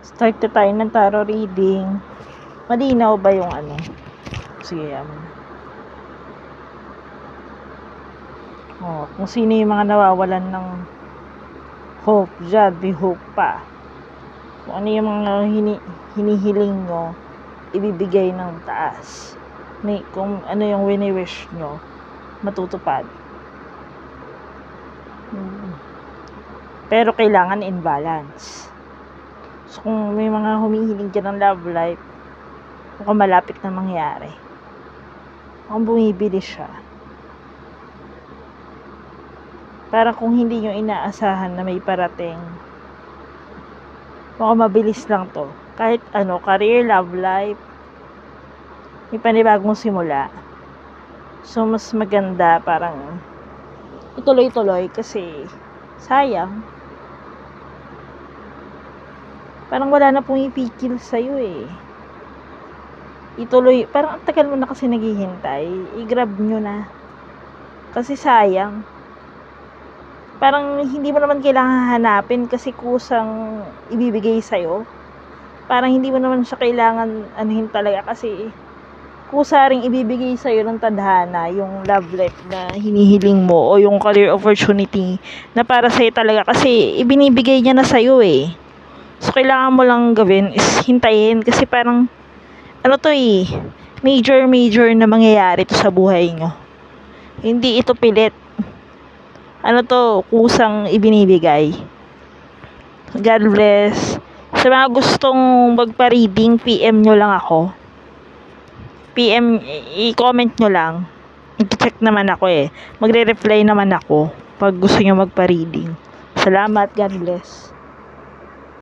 Start na tayo ng tarot reading. Malinaw ba yung ano? Sige, kung sino yung mga nawawalan ng hope dyan, may hope pa. Kung ano yung mga hinihiling nyo, ibibigay ng taas. Kung ano yung wini-wish nyo, matutupad. Pero kailangan in balance. So, kung may mga humihiling dyan ng love life, mukhang malapit na mangyari. Mukhang bumibili siya. Para kung hindi nyo inaasahan na may parating, mukhang mabilis lang to. Kahit ano, career, love life, may panibagong simula. So, mas maganda parang ituloy-tuloy kasi sayang. Parang wala na pumipigil sa'yo eh. Ituloy, parang ang tagal mo na kasi naghihintay. I-grab nyo na. Kasi sayang. Parang hindi mo naman kailangan hanapin kasi kusang ibibigay sa'yo. Parang hindi mo naman siya kailangan anuhin talaga kasi kusa ring ibibigay sa'yo ng tadhana yung love life na hinihiling mo o yung career opportunity na para sa'yo talaga kasi ibinibigay niya na sa'yo eh. So, kailangan mo lang gawin is hintayin kasi parang ano to eh, major na mangyayari to sa buhay nyo. Hindi ito pilit. Ano to, kusang ibinibigay. God bless. Sa mga gustong magpa-reading, PM nyo lang ako. PM, i-comment nyo lang. I-check naman ako eh. Magre-reply naman ako pag gusto nyo magpa-reading. Salamat, God bless.